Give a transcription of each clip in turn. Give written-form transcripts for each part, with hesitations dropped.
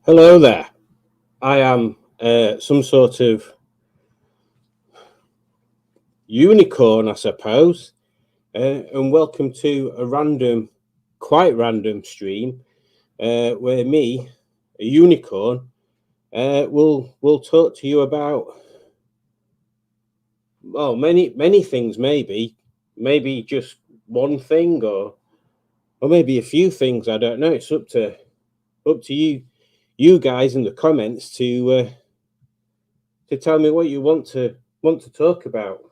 Hello there. I am some sort of unicorn, I suppose, and welcome to a quite random stream where me, a unicorn, will talk to you about many things. Maybe just one thing, or maybe a few things. I don't know. It's up to you guys in the comments to tell me what you want to talk about.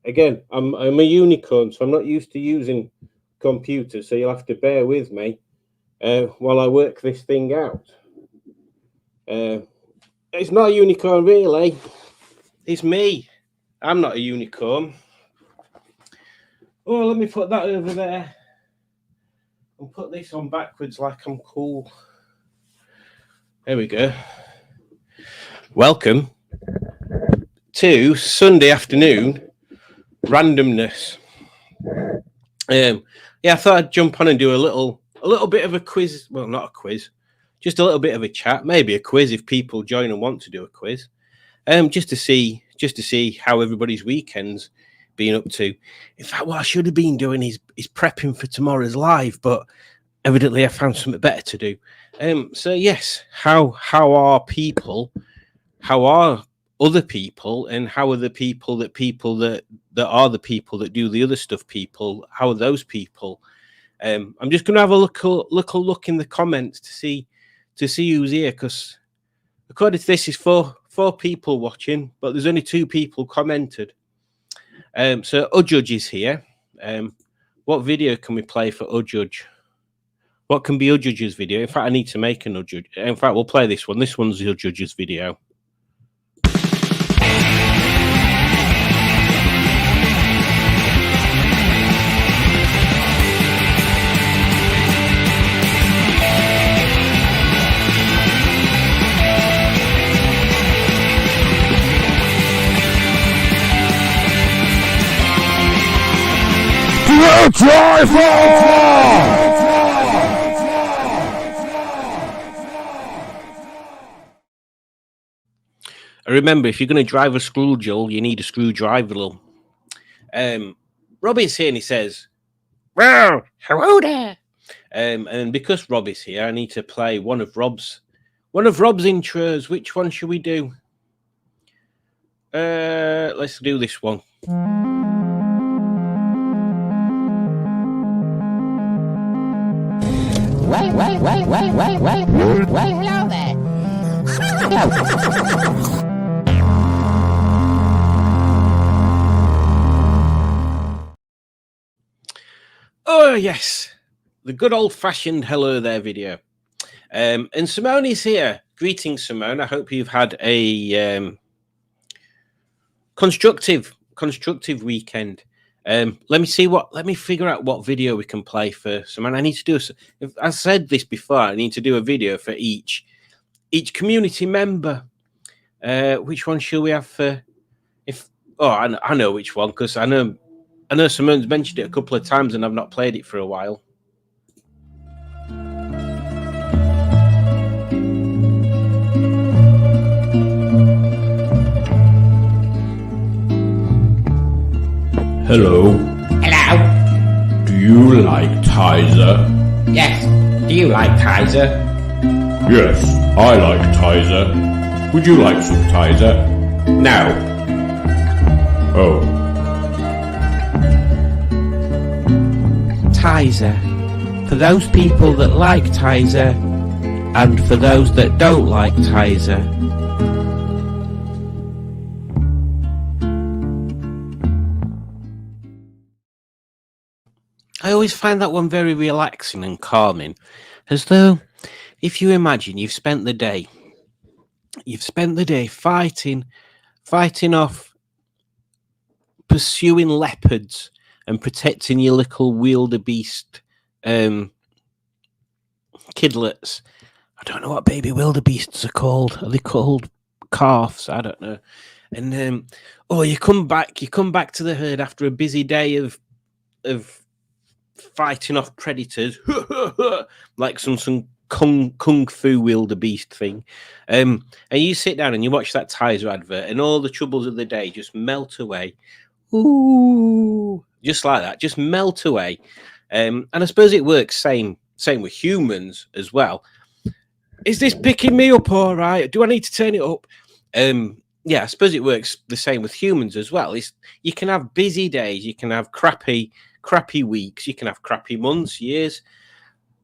Again, I'm a unicorn, so I'm not used to using computers, so you'll have to bear with me while I work this thing out. It's not a unicorn, really. It's me. I'm not a unicorn. Oh, let me put that over there and put this on backwards like I'm cool. There we go. Welcome to Sunday afternoon randomness. Yeah, I thought I'd jump on and do a little bit of a quiz. Well, not a quiz, just a little bit of a chat, maybe a quiz if people join and want to do a quiz. Just to see how everybody's weekend's been up to. In fact, what I should have been doing is prepping for tomorrow's live, but evidently I found something better to do. So yes, how are people? How are other people, and how are the people that are the people that do the other stuff? People, how are those people? I'm just going to have a look in the comments to see who's here, because according to this, is four people watching, but there's only 2 people commented. So Ujudge is here. What video can we play for Ujudge? What can be Ujudge's video? In fact, I need to make an Ujudge. In fact, we'll play this one. This one's Ujudge's video. Remember, if you're going to drive a screw jewel, you need a screwdriver. Robbie's here and he says, "Well, hello there." And because Robbie's here, I need to play one of Rob's intros. Which one should we do? Let's do this one. Well, hello there. Oh, yes. The good old-fashioned hello there video. And Simone is here. Greetings, Simone. I hope you've had a constructive weekend. Let me figure out what video we can play for Simone. I need to do I said this before, I need to do a video for each community member. Which one should we have for I know which one, because I know Simone's mentioned it a couple of times and I've not played it for a while. Hello. Hello. Do you like Tizer? Yes. Do you like Tizer? Yes, I like Tizer. Would you like some Tizer? No. Oh. Tizer. For those people that like Tizer, and for those that don't like Tizer. I always find that one very relaxing and calming, as though if you imagine you've spent the day fighting off, pursuing leopards and protecting your little wildebeest kidlets. I don't know what baby wildebeests are called. Are they called calves? I don't know. And you come back to the herd after a busy day of fighting off predators, like some kung fu wildebeest thing. And you sit down and you watch that Tizer advert, and all the troubles of the day just melt away. Ooh, just like that, just melt away. And I suppose it works same with humans as well. Is this picking me up all right? Do I need to turn it up? Yeah, I suppose it works the same with humans as well. You can have busy days, you can have crappy weeks, you can have crappy months, years.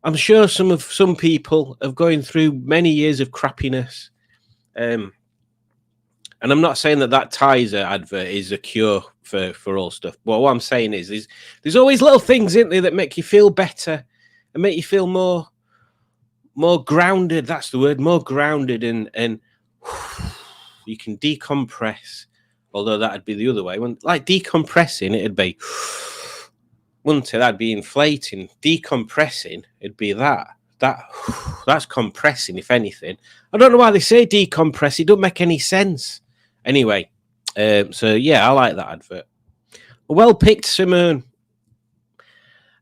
I'm sure some people are going through many years of crappiness. And I'm not saying that Tizer advert is a cure for all stuff. But what I'm saying is there's always little things, isn't there, that make you feel better and make you feel more grounded. That's the word, more grounded, and you can decompress. Although that'd be the other way. When like decompressing, it'd be, wouldn't it? That'd be inflating. Decompressing, it'd be that's compressing, if anything. I don't know why they say decompress. It don't make any sense. Anyway, so yeah, I like that advert. Well picked, Simone.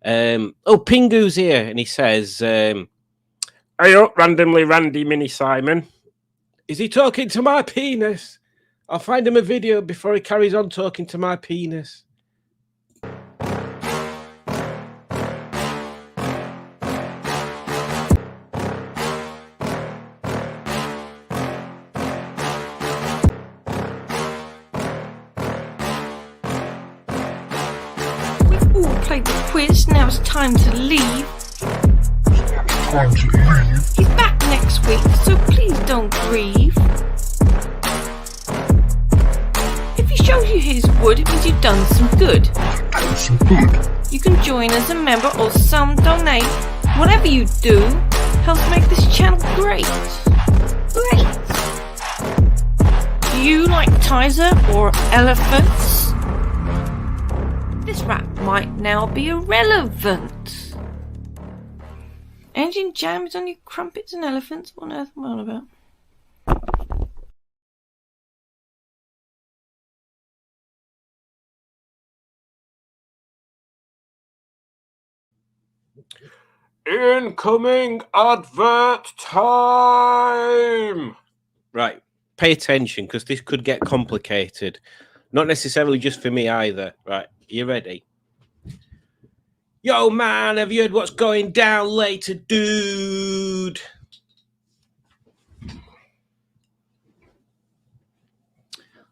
Pingu's here, and he says, "Hey up, randomly Randy Mini Simon. Is he talking to my penis? I'll find him a video before he carries on talking to my penis." We've all played the quiz, now it's time to leave. He's back next week, so please don't grieve. If he shows you his wood, it means you've done some good. You can join as a member or some donate. Whatever you do helps make this channel great. Great! Do you like Tizer or elephants? This rap might now be irrelevant. Engine jam is only crumpets and elephants. What on earth am I on about? Incoming advert time. Right, pay attention because this could get complicated. Not necessarily just for me either. Right, you ready? Yo, man, have you heard what's going down later, dude?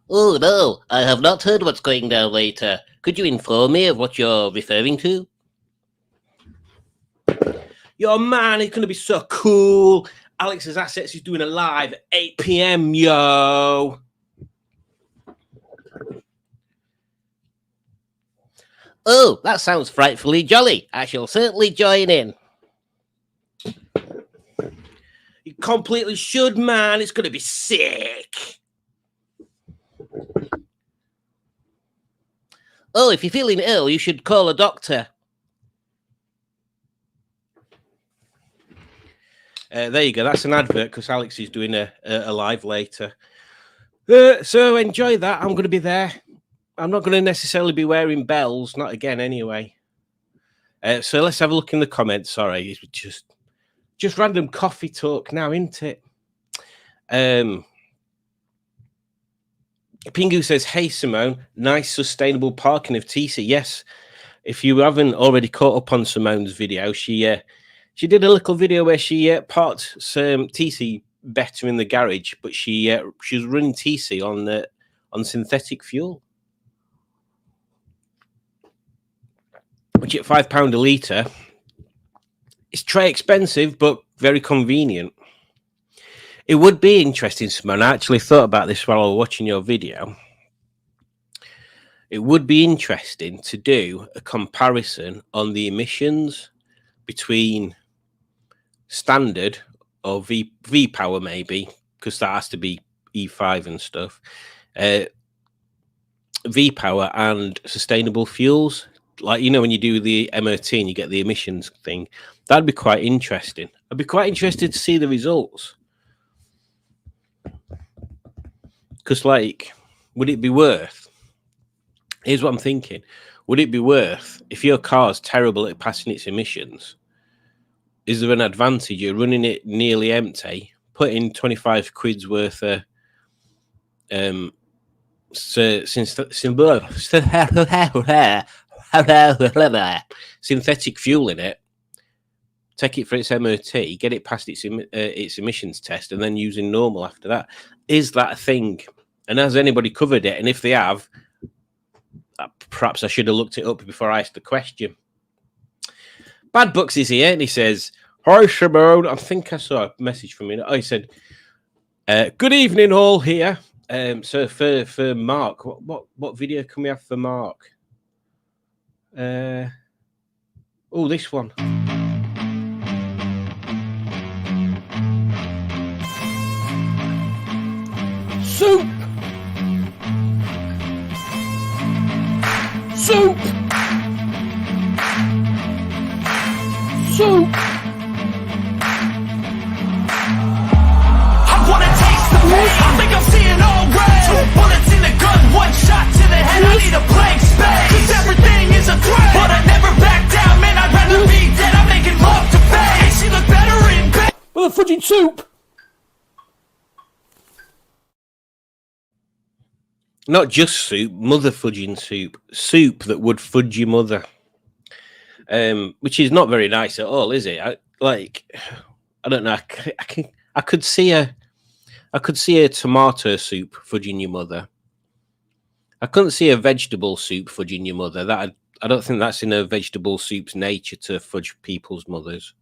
Oh, no, I have not heard what's going down later. Could you inform me of what you're referring to? Yo, man, it's going to be so cool. Alex's Assets is doing a live at 8 p.m, yo. Oh, that sounds frightfully jolly. I shall certainly join in. You completely should, man. It's going to be sick. Oh, if you're feeling ill, you should call a doctor. There you go. That's an advert because Alex is doing a live later. So enjoy that. I'm going to be there. I'm not going to necessarily be wearing bells. Not again, anyway. So let's have a look in the comments. Sorry, it's just random coffee talk now, isn't it? Pingu says, "Hey Simone, nice sustainable parking of TC." Yes, if you haven't already caught up on Simone's video, she did a little video where she parked some TC better in the garage, but she was running TC on synthetic fuel, which at £5 a litre is very expensive, but very convenient. It would be interesting, Simone. I actually thought about this while I was watching your video. It would be interesting to do a comparison on the emissions between standard or V power, maybe, because that has to be E5 and stuff. V power and sustainable fuels. Like, you know, when you do the MOT and you get the emissions thing, that'd be quite interesting. I'd be quite interested to see the results. Because, like, would it be worth? Here's what I'm thinking. Would it be worth, if your car's terrible at passing its emissions, is there an advantage? You're running it nearly empty, putting 25 quid's worth of synthetic fuel in it, take it for its MOT, get it past its emissions test, and then using normal after that. Is that a thing? And has anybody covered it? And if they have, perhaps I should have looked it up before I asked the question. Bad Bucks is here, and he says, "Hi, Simone." I think I saw a message from him. Oh, he said, "Good evening, all here." So for Mark, what video can we have for Mark? Oh, this one. Soup! Soup! Soup! I wanna taste the pain. I think I'm seeing all red. 2 bullets in the gun, 1 shot to the head. I need a blank space. 'Cause everything is a threat, but I never back down, man. I'd rather be dead. I'm making love to face. And she look better in bed. With a fudging soup! Not just soup, mother fudging soup. Soup that would fudge your mother. Which is not very nice at all, is it? I don't know. I could see a tomato soup fudging your mother. I couldn't see a vegetable soup fudging your mother. I don't think that's in a vegetable soup's nature to fudge people's mothers.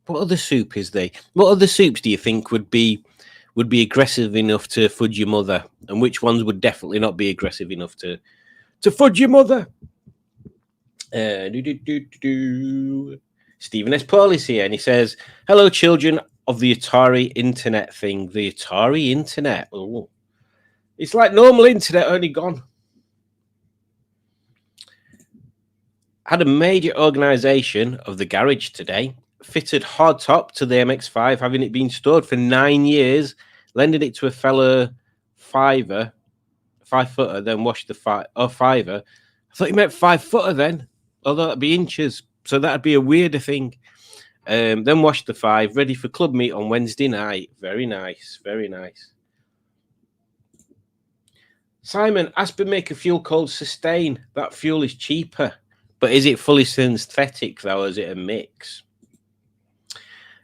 What other soup is there? What other soups do you think would be aggressive enough to fudge your mother, and which ones would definitely not be aggressive enough to fudge your mother? Stephen S. Paul is here, and he says, "Hello, children of the Atari internet thing." The Atari internet. Oh, it's like normal internet, only gone. Had a major organisation of the garage today. Fitted hard top to the MX-5, having it been stored for 9 years. Lended it to a fella 5-footer, then washed the fiver. I thought you meant 5-footer then, although that'd be inches, so that'd be a weirder thing. Then washed the 5, ready for club meet on Wednesday night. Very nice, very nice. Simon, Aspen make a fuel called Sustain. That fuel is cheaper, but is it fully synthetic though, or is it a mix?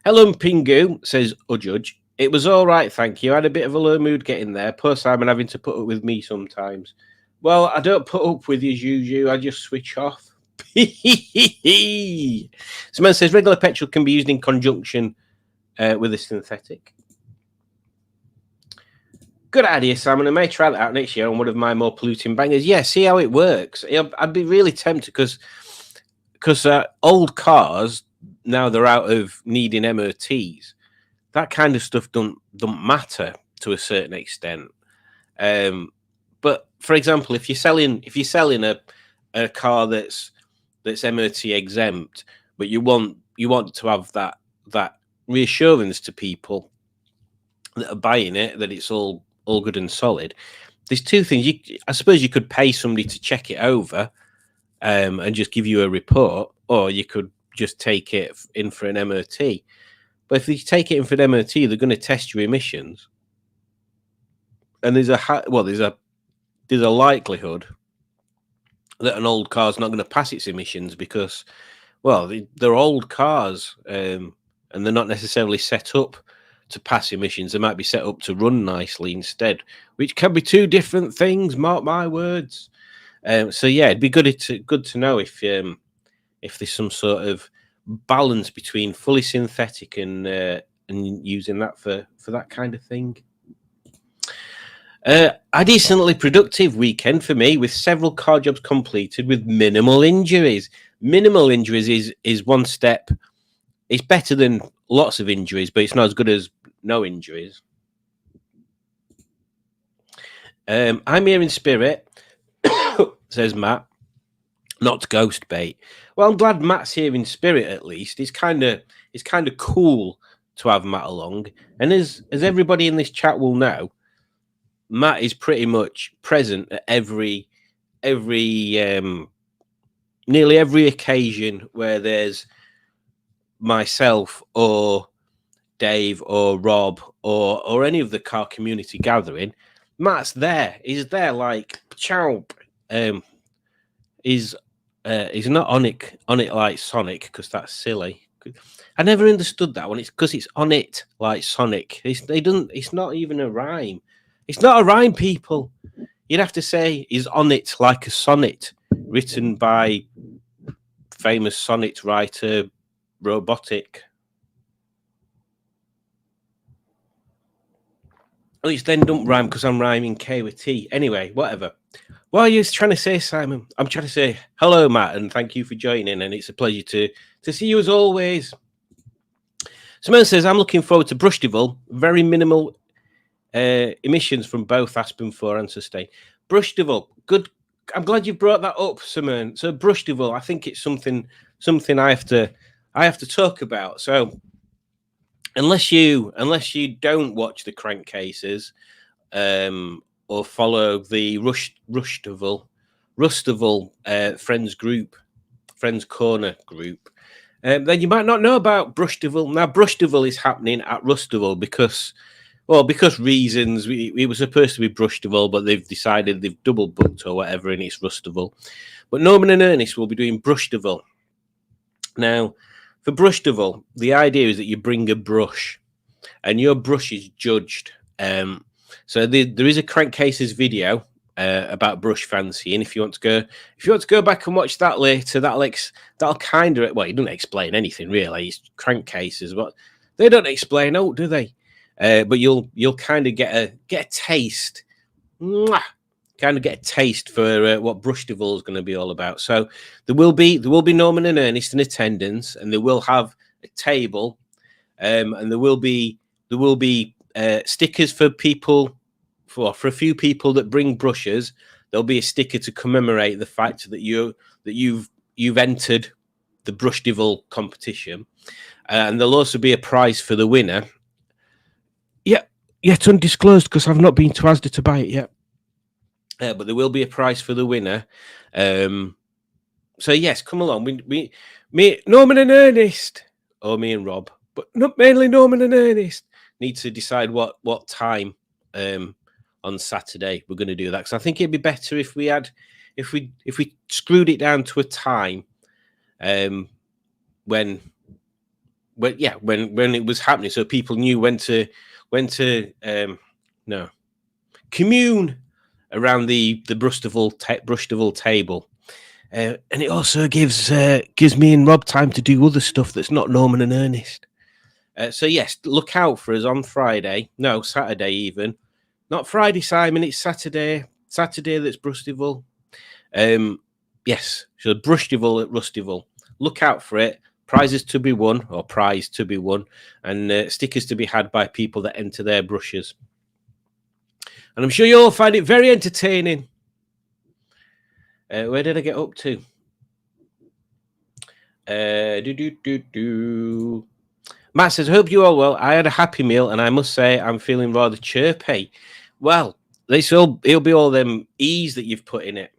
Helen Pingu says, "Oh, Judge, it was all right, thank you. I had a bit of a low mood getting there. Poor Simon having to put up with me sometimes." Well, I don't put up with you, Juju. I just switch off. Someone says, "Regular petrol can be used in conjunction with a synthetic." Good idea, Simon. I may try that out next year on one of my more polluting bangers. Yeah, see how it works. I'd be really tempted because old cars, now they're out of needing MOTs, that kind of stuff don't matter to a certain extent. But for example, if you're selling a car that's MOT exempt, but you want to have that reassurance to people that are buying it that it's all good and solid. There's two things. I suppose you could pay somebody to check it over and just give you a report, or you could just take it in for an MOT. But if you take it in for an MOT, they're going to test your emissions, and there's a likelihood that an old car's not going to pass its emissions because, well, they're old cars and they're not necessarily set up to pass emissions. They might be set up to run nicely instead, which can be two different things. Mark my words. So yeah, it'd be good to know if there's some sort of balance between fully synthetic and using that for that kind of thing. A decently productive weekend for me, with several car jobs completed with minimal injuries. Minimal injuries is one step. It's better than lots of injuries, but it's not as good as no injuries. I'm here in spirit, says Matt, not ghost bait. Well, I'm glad Matt's here in spirit at least. It's kind of cool to have Matt along. And as everybody in this chat will know, Matt is pretty much present at nearly every occasion where there's myself or Dave or Rob or any of the car community gathering, Matt's there. He's there like chomp. He's not on it like Sonic, because that's silly. I never understood that one. It's because it's on it like Sonic. It's not even a rhyme. It's not a rhyme, people. You'd have to say he's on it like a sonnet, written by famous sonnet writer Robotic. Oh, it's then don't rhyme because I'm rhyming K with T. Anyway, whatever. What are you trying to say, Simon? I'm trying to say hello, Matt, and thank you for joining. And it's a pleasure to see you as always. Simone says, I'm looking forward to Brushtival. Very minimal emissions from both Aspen 4 and Sustain. Brushtival, good. I'm glad you brought that up, Simone. So Brushtival, I think it's something I have to talk about. So unless you don't watch the Crankcases, or follow the Rushtival Friends Corner group, then you might not know about Brushtival. Now, Brushtival is happening at Rustival because reasons. We were supposed to be Brushtival, but they've decided they've double booked or whatever, and it's Rustival. But Norman and Ernest will be doing Brushtival. Now, for Brushtival, the idea is that you bring a brush, and your brush is judged. So there is a Crankcases video about brush fancy, and if you want to go back and watch that later, that'll kind of, well, it doesn't explain anything really. It's Crankcases, but they don't explain, do they? But you'll kind of get a taste, kind of get a taste for what Brushtival is going to be all about. So there will be Norman and Ernest in attendance, and they will have a table, and there will be stickers for people, for a few people that bring brushes. There'll be a sticker to commemorate the fact that you've entered the Brushtival competition, and there'll also be a prize for the winner. Yeah, yet undisclosed because I've not been to Asda to buy it yet. But there will be a prize for the winner. So yes, come along. Me, Norman and Ernest, or me and Rob, but not mainly Norman and Ernest, need to decide what time on Saturday we're going to do that, because I think it'd be better if we screwed it down to a time when it was happening, so people knew when to commune around the Brushtival table, and it also gives me and Rob time to do other stuff that's not Norman and Ernest. So yes, look out for us on Saturday even. Not Friday, Simon, it's Saturday. Saturday, that's Brushtival. Yes, so Brushtival at Rustival. Look out for it. Prizes to be won, and stickers to be had by people that enter their brushes. And I'm sure you'll find it very entertaining. Where did I get up to? Matt says, hope you all well. I had a happy meal, and I must say I'm feeling rather chirpy. Well, it'll be all them E's that you've put in it.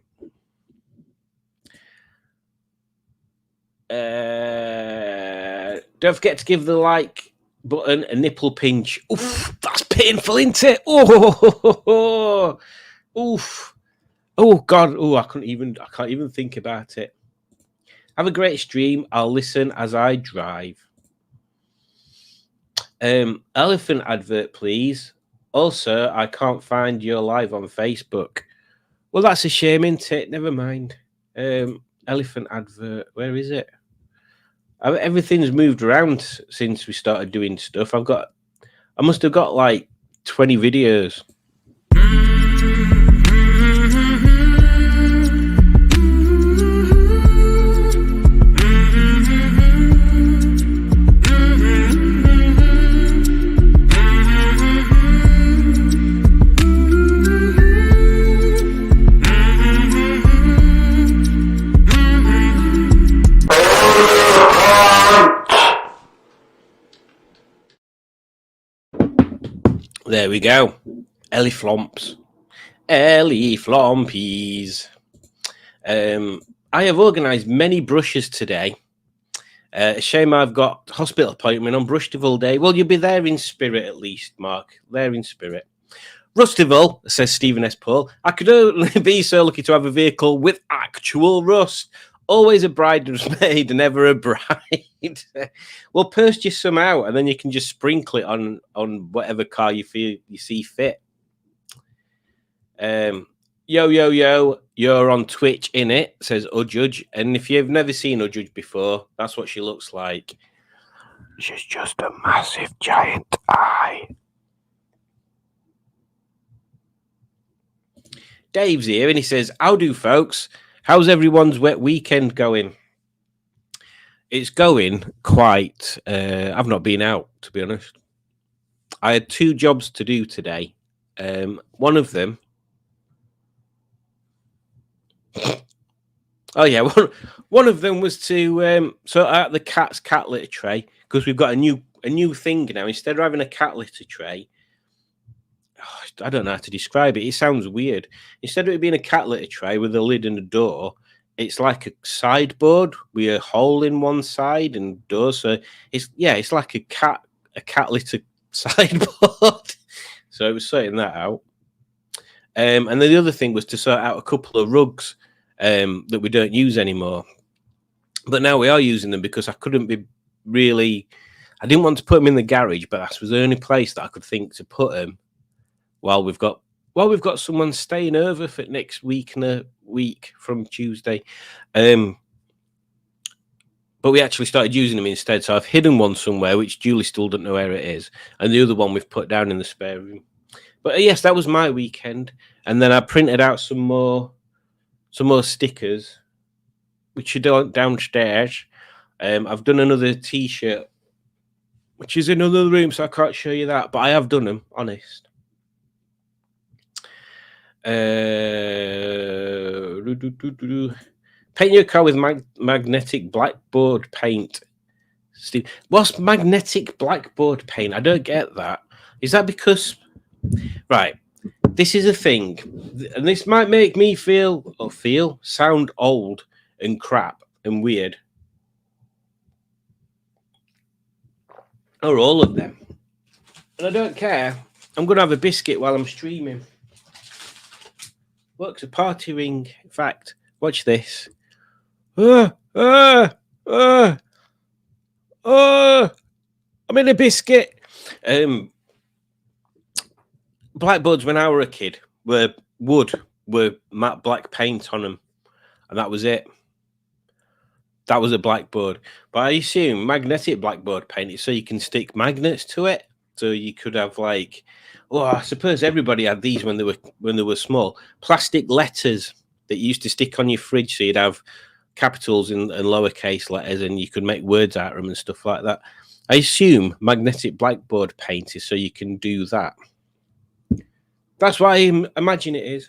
Don't forget to give the like button a nipple pinch. Oof, that's painful, isn't it? Oh, oof. Oh God. Oh, I can't even think about it. Have a great stream. I'll listen as I drive. Elephant advert, please. Also, I can't find your live on Facebook. Well, that's a shame, isn't it? Never mind. Elephant advert. Where is it? Everything's moved around since we started doing stuff. I must have got like 20 videos. There we go. Ellie Flompies. I have organised many brushes today, Shame I've got hospital appointment on Brushtival Day. Well, you'll be there in spirit at least, Mark. There in spirit. Rustival, says Stephen S. Paul. I could only be so lucky to have a vehicle with actual rust. Always a bridesmaid, never a bride. Well, purse you some out, and then you can just sprinkle it on whatever car you see fit. Yo, you're on Twitch, innit? Says Udjudge. And if you've never seen Udjudge before, that's what she looks like. She's just a massive giant eye. Dave's here and he says, how do folks? How's everyone's wet weekend going? It's going quite. I've not been out, to be honest. I had 2 jobs to do today. One of them. Oh yeah, one of them was to sort out the cat's cat litter tray, because we've got a new thing now. Instead of having a cat litter tray, I don't know how to describe it. It sounds weird. Instead of it being a cat litter tray with a lid and a door, it's like a sideboard with a hole in one side and door. So it's like a cat litter sideboard. So I was sorting that out. And then the other thing was to sort out a couple of rugs that we don't use anymore. But now we are using them because I couldn't be really. I didn't want to put them in the garage, but that was the only place that I could think to put them. While we've got someone staying over for next week and a week from Tuesday, but we actually started using them instead. So I've hidden one somewhere, which Julie still doesn't know where it is, and the other one we've put down in the spare room. But yes, that was my weekend, and then I printed out some more stickers, which are downstairs. I've done another T-shirt, which is in another room, so I can't show you that, but I have done them, honest. Paint your car with magnetic blackboard paint. Steve, what's magnetic blackboard paint? I don't get that. Is that because, right, this is a thing, and this might make me sound old and crap and weird, or all of them, and I don't care. I'm gonna have a biscuit while I'm streaming. Look, it's a party ring. In fact, watch this. I'm in a biscuit. Blackboards when I were a kid were wood with matte black paint on them, and that was it. That was a blackboard. But I assume magnetic blackboard paint is so you can stick magnets to it. So you could have like, I suppose everybody had these when they were small. Plastic letters that you used to stick on your fridge, so you'd have capitals and lowercase letters, and you could make words out of them and stuff like that. I assume magnetic blackboard paint is so you can do that. That's what I imagine it is.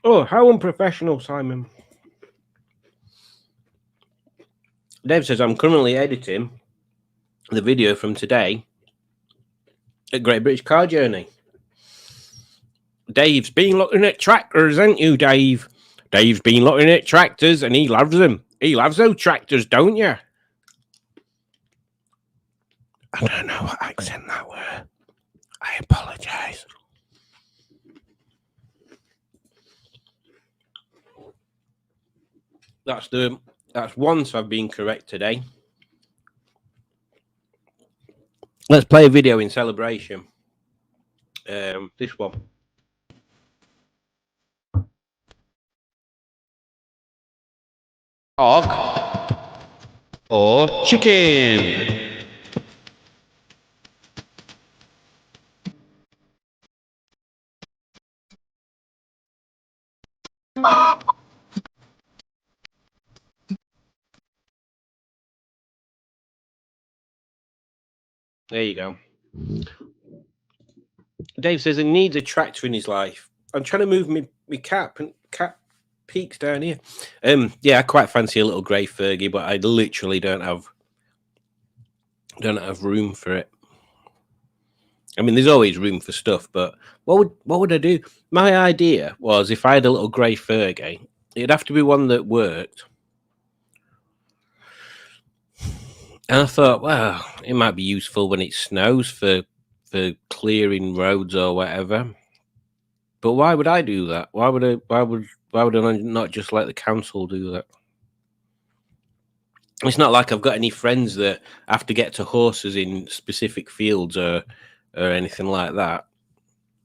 Oh, how unprofessional, Simon. Dave says, I'm currently editing the video from today at Great British Car Journey. Dave's been looking at tractors, ain't you, Dave? Dave's been looking at tractors and he loves them. He loves those tractors, don't you? I don't know what accent that were. I apologise. That's once I've been correct today. Let's play a video in celebration. This one. Dog or chicken? There you go. Dave says he needs a tractor in his life. I'm trying to move my cap, and cat peaks down here. Yeah, I quite fancy a little grey Fergie, but I literally don't have room for it. I mean, there's always room for stuff, but what would I do? My idea was if I had a little grey Fergie, it'd have to be one that worked. And I thought, well, it might be useful when it snows for clearing roads or whatever. But why would I do that? Why would I not just let the council do that? It's not like I've got any friends that have to get to horses in specific fields or anything like that.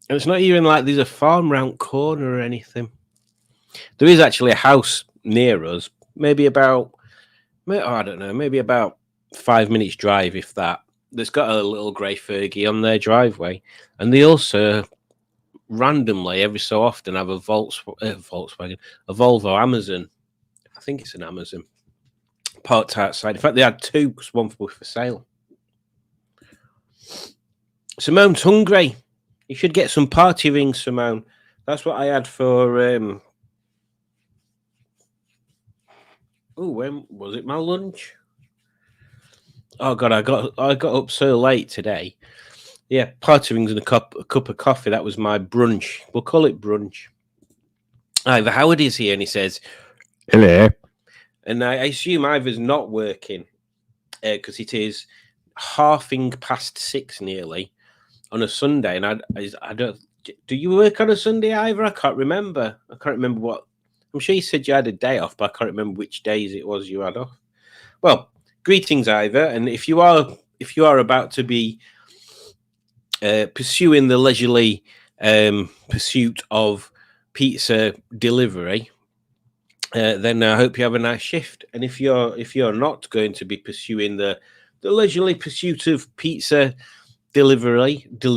And it's not even like there's a farm round corner or anything. There is actually a house near us, maybe about 5 minutes drive, if that. That's got a little grey Fergie on their driveway, and they also randomly every so often have a Volkswagen, a Volvo Amazon. I think it's an Amazon parked outside. In fact, they had two because one was for sale. Simone's hungry. You should get some party rings, Simone. That's what I had for. When was it? My lunch. Oh God, I got up so late today. Yeah, party rings and a cup of coffee. That was my brunch. We'll call it brunch. Ivor Howard is here, and he says, Hello. and I assume Ivor's not working because it is 6:30 nearly on a Sunday, and I don't. Do you work on a Sunday, Ivor? I can't remember. What. I'm sure you said you had a day off, but I can't remember which days it was you had off. Well, greetings, Ivor, and if you are about to be pursuing the leisurely pursuit of pizza delivery, then I hope you have a nice shift. And if you're not going to be pursuing the leisurely pursuit of pizza delivery, then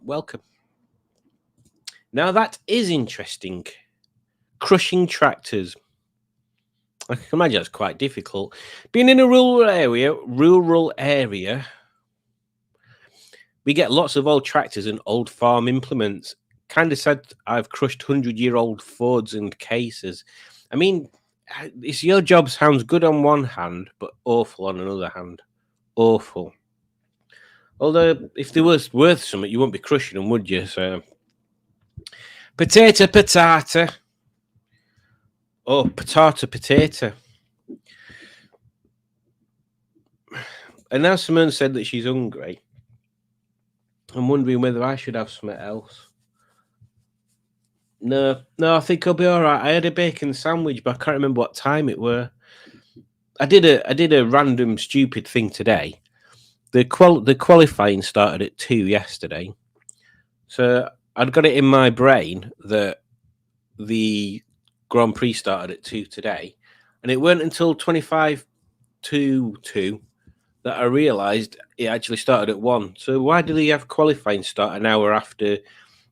welcome. Now that is interesting. Crushing tractors. I can imagine that's quite difficult. Being in a rural area, we get lots of old tractors and old farm implements. Kind of sad I've crushed 100-year-old Fords and cases. I mean, it's your job sounds good on one hand, but awful on another hand. Awful. Although, if there was worth something, you wouldn't be crushing them, would you? So, potato. Oh, potato. And now Simone said that she's hungry. I'm wondering whether I should have something else. No, I think I'll be all right. I had a bacon sandwich, but I can't remember what time it were. I did a random stupid thing today. The qualifying started at 2 yesterday, so I'd got it in my brain that the Grand Prix started at 2 today, and it weren't until 25 to 2 that I realised it actually started at 1. So why do they have qualifying start an hour after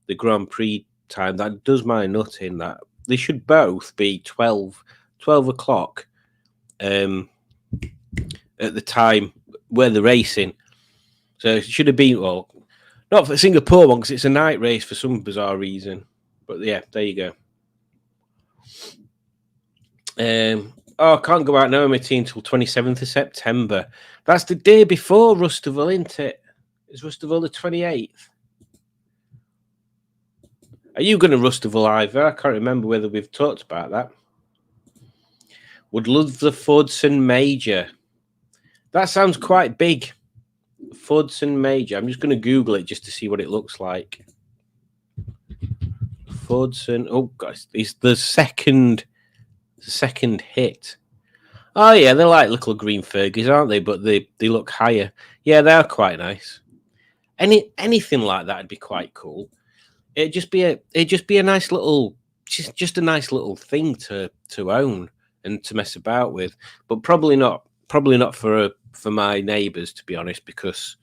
the Grand Prix time? That does my nut in. That they should both be 12 o'clock at the time where they're racing. So it should have been, well, not for the Singapore one because it's a night race for some bizarre reason. But yeah, there you go. I can't go out now, Matty, until 27th of September. That's the day before Rusterville, isn't it? Is Rusterville the 28th? Are you going to Rusterville, Ivor? I can't remember whether we've talked about that. Would love the Fordson Major. That sounds quite big. Fordson Major. I'm just going to Google it just to see what it looks like. Fordson. Oh, gosh. It's the second hit. Oh, yeah. They're like little green Fergies, aren't they? But they look higher. Yeah, they are quite nice. Anything like that would be quite cool. It'd just be a nice little, just a nice little thing to own and to mess about with, but probably not for my neighbours, to be honest, because,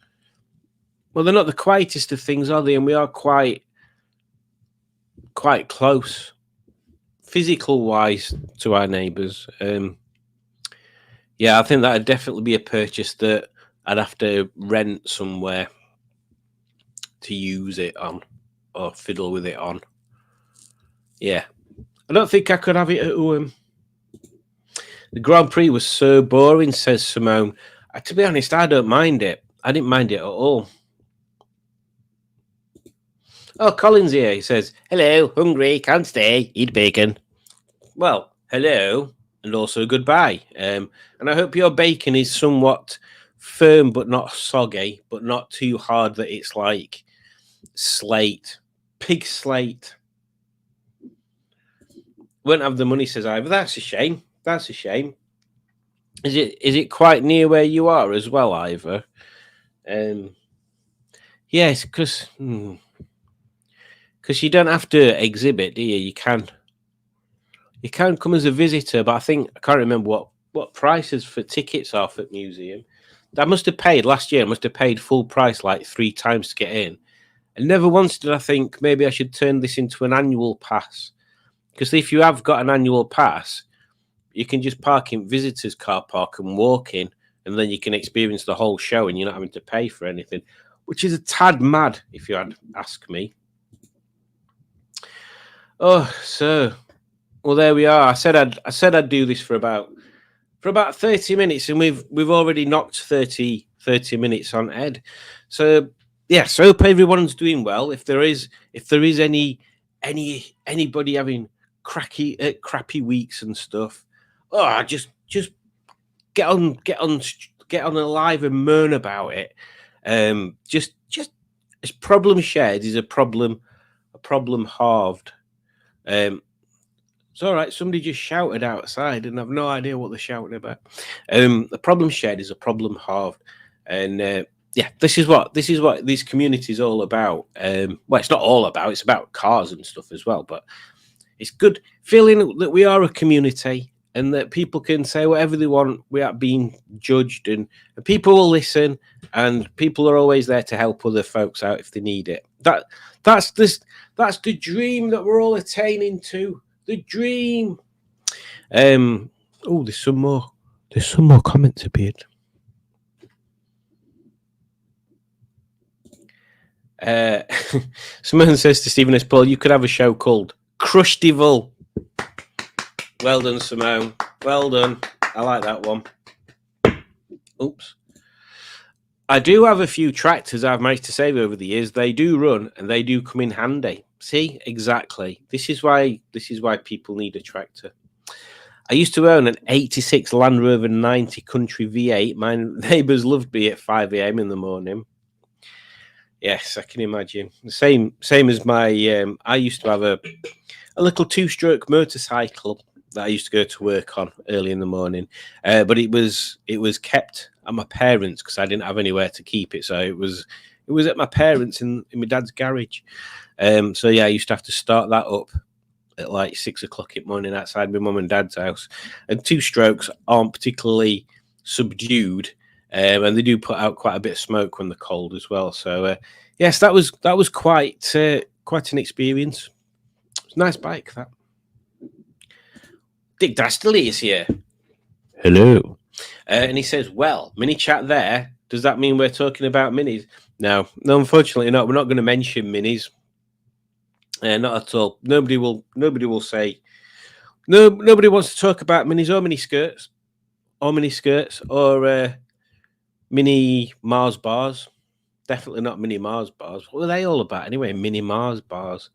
well, they're not the quietest of things, are they? And we are quite close, physical wise, to our neighbours. Yeah, I think that'd definitely be a purchase that I'd have to rent somewhere to use it on or fiddle with it on. Yeah, I don't think I could have it at home. The Grand Prix was so boring, says Simone. To be honest, I don't mind it. I didn't mind it at all. Oh, Colin's here. He says, Hello, hungry, can't stay, eat bacon. well, hello, and also goodbye. And I hope your bacon is somewhat firm, but not soggy, but not too hard that it's like slate, pig slate. Won't have the money, says Ivor. That's a shame. That's a shame. Is it quite near where you are as well, Ivor? Yes, because you don't have to exhibit, do you? You can come as a visitor, but I can't remember what prices for tickets are for the museum. I must have paid last year. I must have paid full price like 3 times to get in, and never once did I think maybe I should turn this into an annual pass. Because if you have got an annual pass, you can just park in visitors' car park and walk in, and then you can experience the whole show, and you're not having to pay for anything, which is a tad mad, if you had ask me. Oh, so well, there we are. I said I'd do this for about 30 minutes, and we've already knocked 30 minutes on Ed. So yes, I hope everyone's doing well. If there is anybody having crappy weeks and stuff, just get on alive and moan about it. Just as problem shared is a problem halved. It's all right. Somebody just shouted outside, and I've no idea what they're shouting about. The problem shared is a problem halved, and this is what this community is all about. Well, it's not all about. It's about cars and stuff as well, but it's good feeling that we are a community and that people can say whatever they want without being judged, and people will listen, and people are always there to help other folks out if they need it. That's the dream that we're all attaining to. The dream. There's some more comments appeared. Someone says to Stephen S. Paul, you could have a show called Crushtival. Well done, Simone. Well done. I like that one. Oops. I do have a few tractors I've managed to save over the years. They do run and they do come in handy. See, exactly. This is why people need a tractor. I used to own an 86 Land Rover 90 Country V8. My neighbours loved me at 5 a.m. in the morning. Yes, I can imagine. The same as my. I used to have a little 2-stroke motorcycle that I used to go to work on early in the morning, but it was kept at my parents' because I didn't have anywhere to keep it. So it was at my parents' in my dad's garage. So yeah, I used to have to start that up at like 6 o'clock in the morning outside my mum and dad's house. And 2-strokes aren't particularly subdued, and they do put out quite a bit of smoke when they're cold as well. So yes, that was quite an experience. It's a nice bike, that. Dick Dastardly is here. Hello. And he says, well, mini chat there. Does that mean we're talking about minis? No, unfortunately not. We're not going to mention minis. Not at all. Nobody will say. No, nobody wants to talk about minis or mini skirts or mini Mars bars. Definitely not mini Mars bars. What were they all about anyway? Mini Mars bars.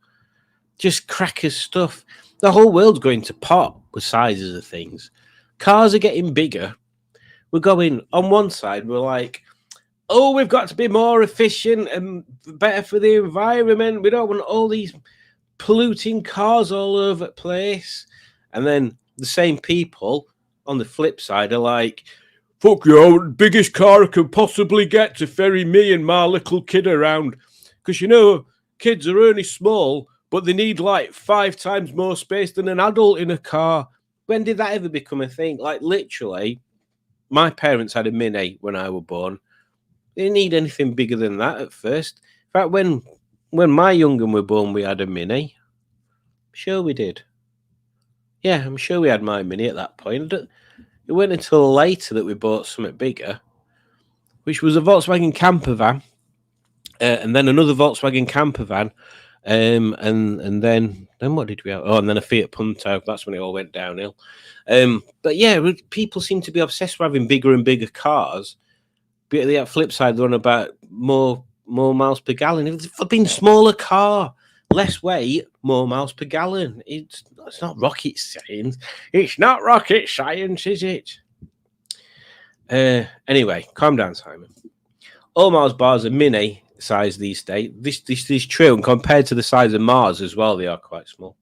Just crackers stuff. The whole world's going to pot with sizes of things. Cars are getting bigger. We're going on one side. We're like, oh, we've got to be more efficient and better for the environment. We don't want all these polluting cars all over the place. And then the same people on the flip side are like, fuck you, biggest car I can possibly get to ferry me and my little kid around. Because, kids are only small, but they need like 5 times more space than an adult in a car. When did that ever become a thing? Like, literally, my parents had a Mini when I was born. They didn't need anything bigger than that at first. In fact, when my young one were born, we had a Mini. I'm sure we did. Yeah, I'm sure we had my Mini at that point. It wasn't until later that we bought something bigger, which was a Volkswagen camper van, and then another Volkswagen camper van, and then Then what did we have? Oh, and then a Fiat Punto. That's when it all went downhill. But yeah, people seem to be obsessed with having bigger and bigger cars. But the flip side, they're on about more miles per gallon. If it's been smaller car, less weight, more miles per gallon. It's not rocket science. It's not rocket science, is it? Anyway, calm down, Simon. All Mars bars are mini size these days. This is true, and compared to the size of Mars as well, they are quite small.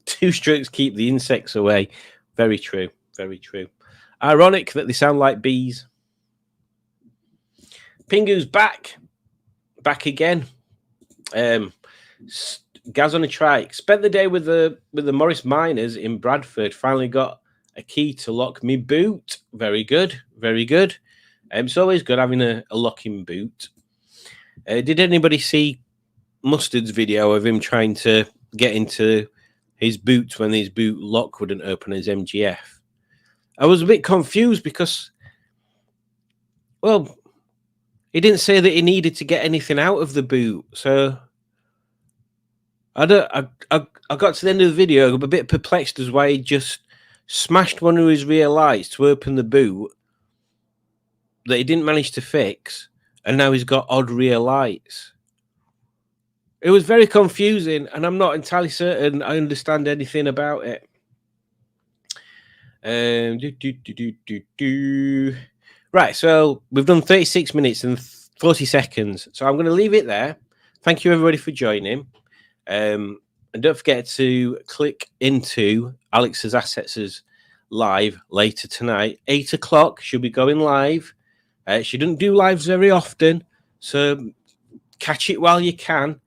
2 strokes keep the insects away. Very true. Very true. Ironic that they sound like bees. Pingu's back again. Gaz on a trike. Spent the day with the Morris Miners in Bradford. Finally got a key to lock me boot. Very good. Very good. It's always good having a locking boot. Did anybody see Mustard's video of him trying to get into his boot when his boot lock wouldn't open his MGF? I was a bit confused because, well, he didn't say that he needed to get anything out of the boot. So I got to the end of the video, I'm a bit perplexed as why he just smashed one of his rear lights to open the boot that he didn't manage to fix, and now he's got odd rear lights. It was very confusing, and I'm not entirely certain I understand anything about it. Right, so we've done 36 minutes and 40 seconds, so I'm going to leave it there. Thank you, everybody, for joining. And don't forget to click into Alex's Assets' live later tonight. 8 o'clock, she'll be going live. She doesn't do lives very often, so catch it while you can.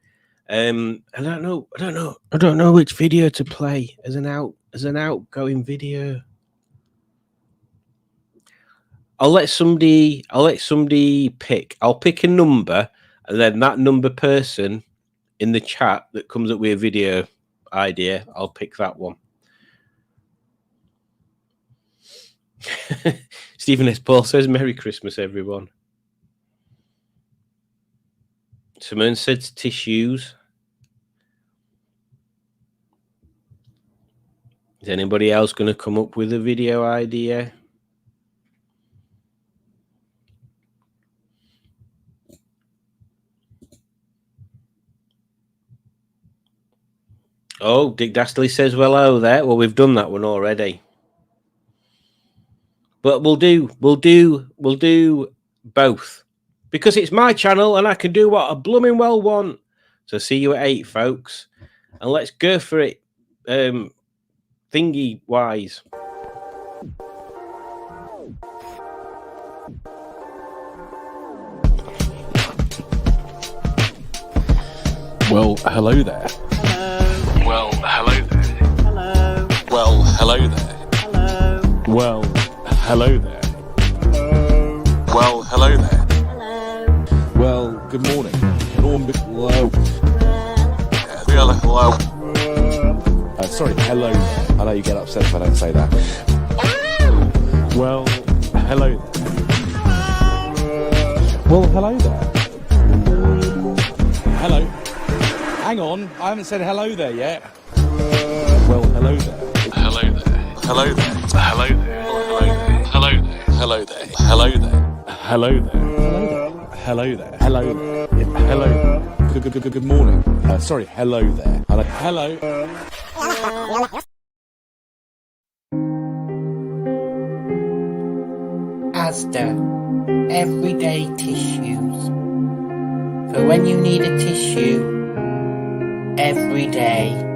I don't know which video to play as an outgoing video. I'll let somebody pick. I'll pick a number, and then that number person in the chat that comes up with a video idea, I'll pick that one. Stephen S. Paul says, Merry Christmas, everyone. Simone said tissues. Is anybody else going to come up with a video idea? Oh, Dick Dastardly says, well, oh, there. Well, we've done that one already. But we'll do both, because it's my channel and I can do what I blooming well want. So see you at 8, folks, and let's go for it. Thingy wise. Well, hello there. Hello. Well, hello there. Hello. Well, hello there. Hello. Well, hello there. Hello. Well, hello there. Hello. Well, good morning. Hello. Hello. Sorry, hello. I know you get upset if I don't say that. Well, hello there. Well, hello there. Hello. Hang on, I haven't said hello there yet. Well, hello there. Hello there. Hello there. Hello there. Hello there. Hello there. Hello there. Hello there. Hello there. Hello there. Hello. Good morning. Sorry, hello there. Hello. Asda everyday tissues. For when you need a tissue every day.